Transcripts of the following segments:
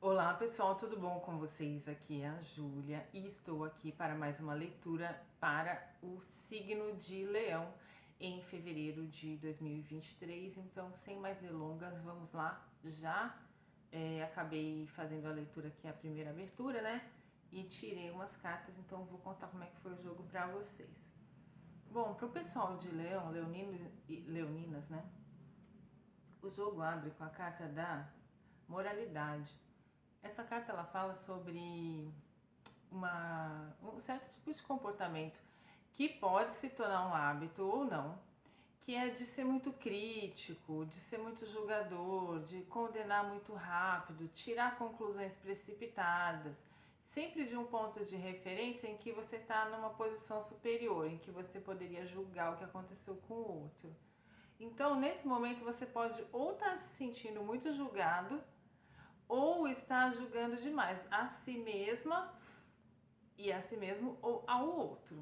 Olá pessoal, tudo bom com vocês? Aqui é a Júlia e estou aqui para mais uma leitura para o signo de Leão em fevereiro de 2023. Então, sem mais delongas, vamos lá. Já acabei fazendo a leitura aqui, a primeira abertura, né? E tirei umas cartas, então vou contar como é que foi o jogo para vocês. Bom, para o pessoal de Leão, leoninos e leoninas, né? O jogo abre com a carta da moralidade. Essa carta ela fala sobre um certo tipo de comportamento que pode se tornar um hábito ou não, que é de ser muito crítico, de ser muito julgador, de condenar muito rápido, tirar conclusões precipitadas, sempre de um ponto de referência em que você está numa posição superior, em que você poderia julgar o que aconteceu com o outro. Então, nesse momento, você pode ou estar se sentindo muito julgado, ou está julgando demais a si mesma e a si mesmo ou ao outro.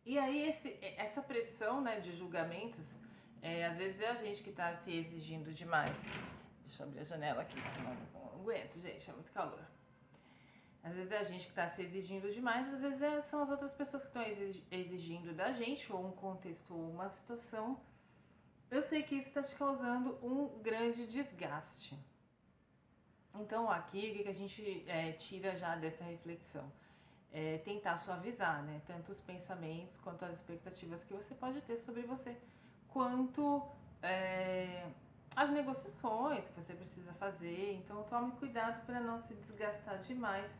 E aí essa pressão, né, de julgamentos, às vezes é a gente que está se exigindo demais. Deixa eu abrir a janela aqui, senão não aguento, gente, é muito calor. Às vezes é a gente que está se exigindo demais, às vezes são as outras pessoas que estão exigindo da gente, ou um contexto ou uma situação. Eu sei que isso está te causando um grande desgaste. Então aqui o que a gente tira já dessa reflexão? Tentar suavizar, né? Tanto os pensamentos quanto as expectativas que você pode ter sobre você, quanto as negociações que você precisa fazer. Então tome cuidado para não se desgastar demais,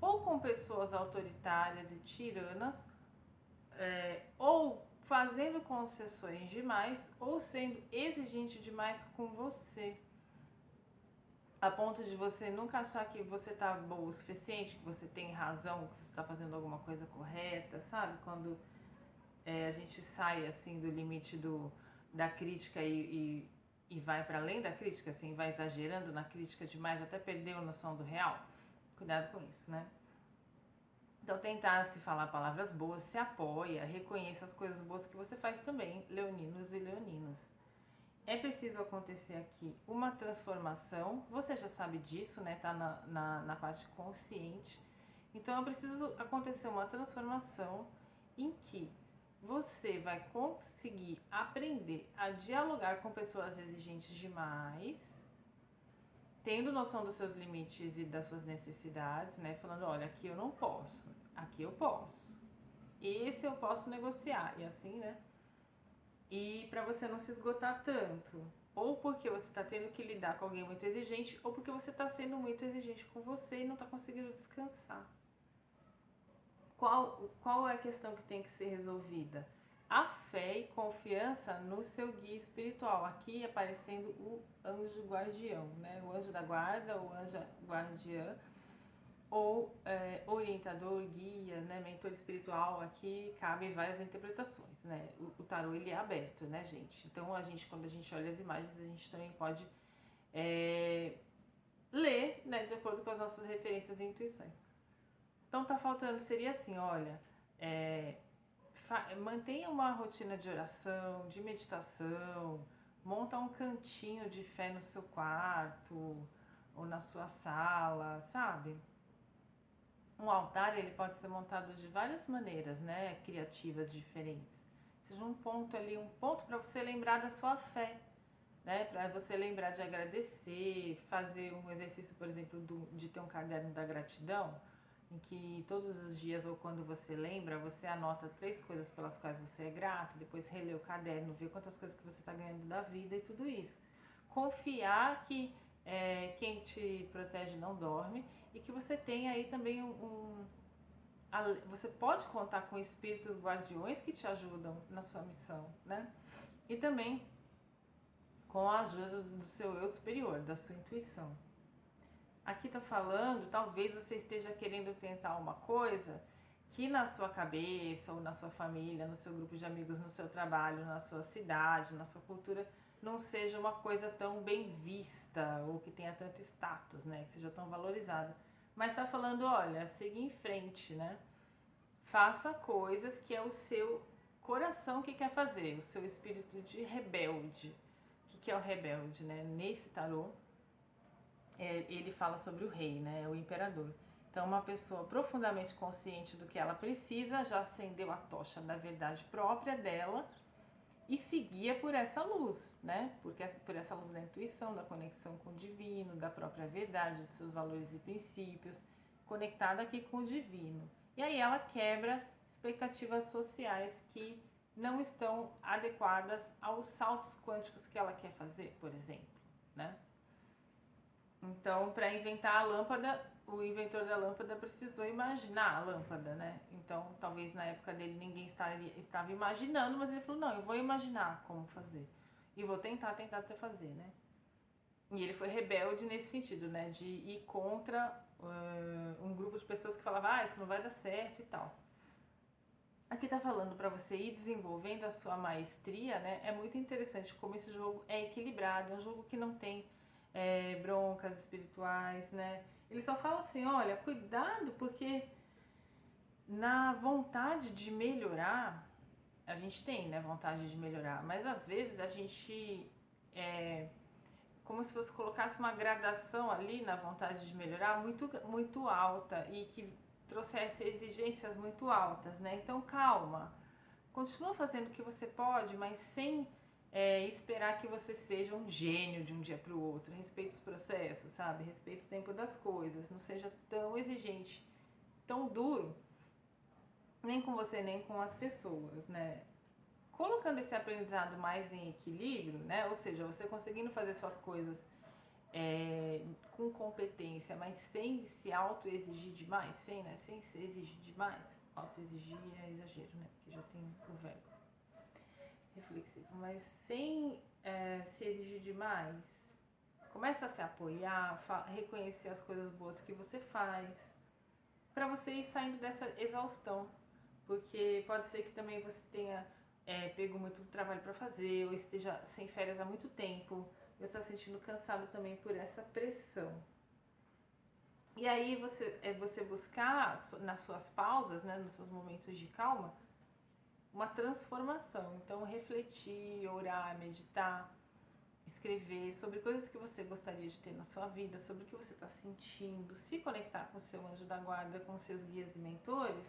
ou com pessoas autoritárias e tiranas, ou fazendo concessões demais, ou sendo exigente demais com você, a ponto de você nunca achar que você tá bom o suficiente, que você tem razão, que você tá fazendo alguma coisa correta, sabe? Quando a gente sai assim do limite da crítica e vai para além da crítica, assim, vai exagerando na crítica demais, até perder a noção do real. Cuidado com isso, né? Então tentar se falar palavras boas, se apoia, reconheça as coisas boas que você faz também, leoninos e leoninas. É preciso acontecer aqui uma transformação, você já sabe disso, né? Tá na parte consciente. Então é preciso acontecer uma transformação em que você vai conseguir aprender a dialogar com pessoas exigentes demais, tendo noção dos seus limites e das suas necessidades, né? Falando, olha, aqui eu não posso, aqui eu posso. Esse eu posso negociar, e assim, né? E para você não se esgotar tanto, ou porque você está tendo que lidar com alguém muito exigente, ou porque você está sendo muito exigente com você e não está conseguindo descansar. Qual é a questão que tem que ser resolvida? A fé e confiança no seu guia espiritual. Aqui aparecendo o anjo guardião, né? O anjo da guarda, o anjo guardiã, ou orientador, guia, né, mentor espiritual. Aqui cabem várias interpretações, né? O tarô ele é aberto, né, gente? Então a gente, quando a gente olha as imagens, a gente também pode ler, né, de acordo com as nossas referências e intuições. Então tá faltando, seria assim, olha, mantenha uma rotina de oração, de meditação, monta um cantinho de fé no seu quarto ou na sua sala, sabe? Um altar ele pode ser montado de várias maneiras, né, criativas diferentes. Seja um ponto ali, um ponto para você lembrar da sua fé, né, para você lembrar de agradecer, fazer um exercício, por exemplo, de ter um caderno da gratidão, em que todos os dias ou quando você lembra, você anota 3 coisas pelas quais você é grato, depois relê o caderno, vê quantas coisas que você está ganhando da vida e tudo isso. Confiar que quem te protege não dorme e que você tem aí também você pode contar com espíritos guardiões que te ajudam na sua missão, né? E também com a ajuda do seu eu superior, da sua intuição. Aqui tá falando, talvez você esteja querendo tentar uma coisa que na sua cabeça ou na sua família, no seu grupo de amigos, no seu trabalho, na sua cidade, na sua cultura, não seja uma coisa tão bem vista ou que tenha tanto status, né? Que seja tão valorizada. Mas tá falando, olha, siga em frente, né? Faça coisas que é o seu coração que quer fazer, o seu espírito de rebelde. O que é o rebelde, né? Nesse tarô, ele fala sobre o rei, né, o imperador. Então, uma pessoa profundamente consciente do que ela precisa já acendeu a tocha da verdade própria dela e seguia por essa luz, né? Porque por essa luz da intuição, da conexão com o divino, da própria verdade, dos seus valores e princípios, conectada aqui com o divino. E aí ela quebra expectativas sociais que não estão adequadas aos saltos quânticos que ela quer fazer, por exemplo, né? Então, para inventar a lâmpada, o inventor da lâmpada precisou imaginar a lâmpada, né? Então, talvez na época dele ninguém estava imaginando, mas ele falou, não, eu vou imaginar como fazer. E vou tentar até fazer, né? E ele foi rebelde nesse sentido, né? De ir contra um grupo de pessoas que falava, isso não vai dar certo e tal. Aqui tá falando para você ir desenvolvendo a sua maestria, né? É muito interessante como esse jogo é equilibrado, é um jogo que não tem broncas espirituais, né? Ele só fala assim, olha, cuidado, porque na vontade de melhorar, a gente tem, né, vontade de melhorar, mas às vezes a gente como se você colocasse uma gradação ali na vontade de melhorar muito alta e que trouxesse exigências muito altas, né? Então calma, continua fazendo o que você pode, mas sem esperar que você seja um gênio de um dia para o outro. Respeite os processos, sabe? Respeite o tempo das coisas. Não seja tão exigente, tão duro, nem com você, nem com as pessoas, né? Colocando esse aprendizado mais em equilíbrio, né? Ou seja, você conseguindo fazer suas coisas com competência, mas sem se auto-exigir demais, sem se exigir demais. Auto-exigir é exagero, né? Porque já tem o verbo reflexivo, mas sem se exigir demais. Começa a se apoiar, reconhecer as coisas boas que você faz, para você ir saindo dessa exaustão, porque pode ser que também você tenha pego muito trabalho para fazer, ou esteja sem férias há muito tempo, você está se sentindo cansado também por essa pressão. E aí você buscar nas suas pausas, né, nos seus momentos de calma, uma transformação. Então, refletir, orar, meditar, escrever sobre coisas que você gostaria de ter na sua vida, sobre o que você está sentindo, se conectar com o seu anjo da guarda, com seus guias e mentores,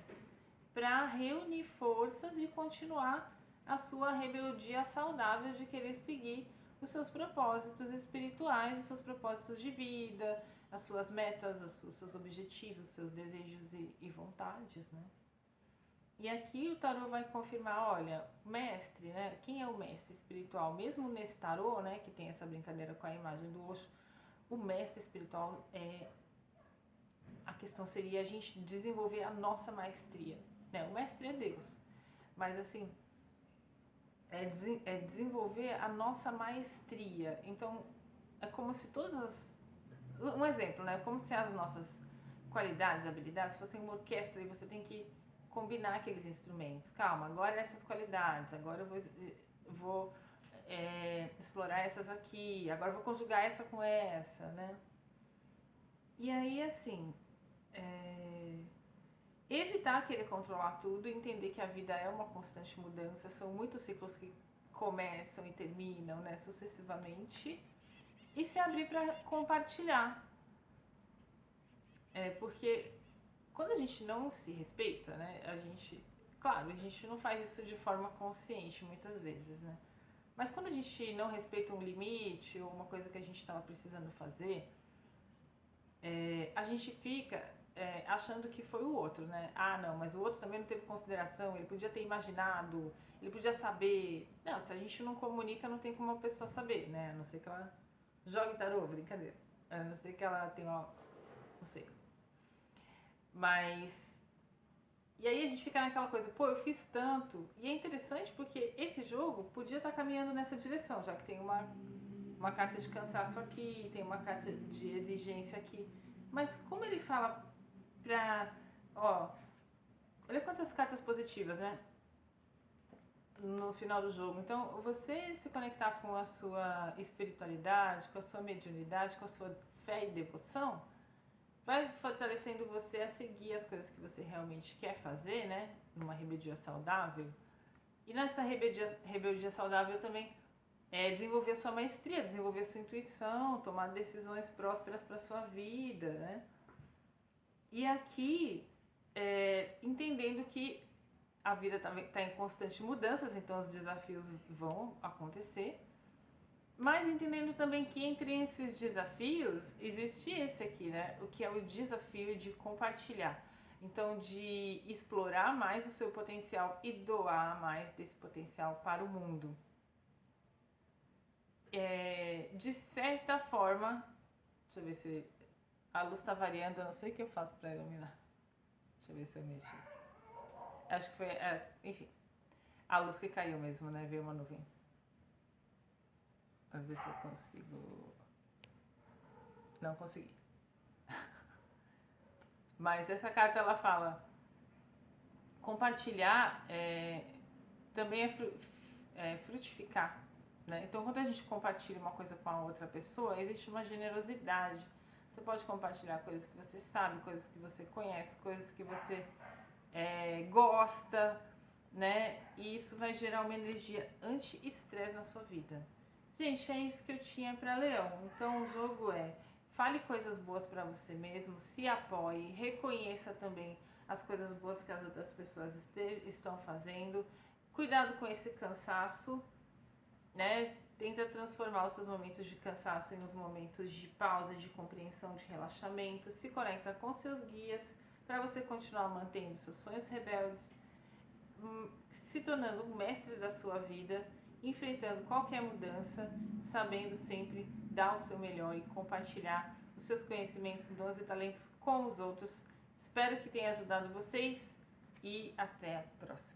para reunir forças e continuar a sua rebeldia saudável de querer seguir os seus propósitos espirituais, os seus propósitos de vida, as suas metas, os seus objetivos, os seus desejos e vontades, né? E aqui o tarô vai confirmar, olha, mestre, né? Quem é o mestre espiritual? Mesmo nesse tarô, né, que tem essa brincadeira com a imagem do Osho, o mestre espiritual a questão seria a gente desenvolver a nossa maestria, né? O mestre é Deus, mas assim, desenvolver a nossa maestria. Então, é como se um exemplo, né? Como se as nossas qualidades, habilidades fossem uma orquestra e você tem que combinar aqueles instrumentos. Calma, agora essas qualidades, agora eu vou explorar essas aqui, agora eu vou conjugar essa com essa, né? E aí, assim, evitar querer controlar tudo e entender que a vida é uma constante mudança, são muitos ciclos que começam e terminam, né, sucessivamente, e se abrir para compartilhar. Porque quando a gente não se respeita, né, claro, a gente não faz isso de forma consciente muitas vezes, né? Mas quando a gente não respeita um limite ou uma coisa que a gente estava precisando fazer, a gente fica achando que foi o outro, né? Ah, não, mas o outro também não teve consideração, ele podia ter imaginado, ele podia saber. Não, se a gente não comunica, não tem como a pessoa saber, né? A não ser que ela jogue tarô, brincadeira. A não ser que ela tenha uma... não sei. Mas... e aí a gente fica naquela coisa, pô, eu fiz tanto. E é interessante porque esse jogo podia estar caminhando nessa direção, já que tem uma carta de cansaço aqui, tem uma carta de exigência aqui. Mas como ele fala olha quantas cartas positivas, né? No final do jogo. Então, você se conectar com a sua espiritualidade, com a sua mediunidade, com a sua fé e devoção, vai fortalecendo você a seguir as coisas que você realmente quer fazer, né? Numa rebeldia saudável. E nessa rebeldia saudável também desenvolver a sua maestria, desenvolver a sua intuição, tomar decisões prósperas para sua vida, né? E aqui, entendendo que a vida está em constante mudanças, então os desafios vão acontecer, mas entendendo também que entre esses desafios existe esse aqui, né? O que é o desafio de compartilhar. Então, de explorar mais o seu potencial e doar mais desse potencial para o mundo. De certa forma, deixa eu ver se a luz está variando, eu não sei o que eu faço para iluminar. Deixa eu ver se eu mexo. Acho que foi, enfim, a luz que caiu mesmo, né? Veio uma nuvem. Vamos ver se eu consigo. Não consegui. Mas essa carta ela fala: compartilhar também é frutificar. Né? Então, quando a gente compartilha uma coisa com a outra pessoa, existe uma generosidade. Você pode compartilhar coisas que você sabe, coisas que você conhece, coisas que você gosta, né? E isso vai gerar uma energia anti-estresse na sua vida. Gente, é isso que eu tinha para Leão. Então, o jogo fale coisas boas para você mesmo, se apoie, reconheça também as coisas boas que as outras pessoas estão fazendo. Cuidado com esse cansaço, né? Tenta transformar os seus momentos de cansaço em uns momentos de pausa, de compreensão, de relaxamento. Se conecta com seus guias para você continuar mantendo seus sonhos rebeldes, se tornando um mestre da sua vida, enfrentando qualquer mudança, sabendo sempre dar o seu melhor e compartilhar os seus conhecimentos, dons e talentos com os outros. Espero que tenha ajudado vocês e até a próxima.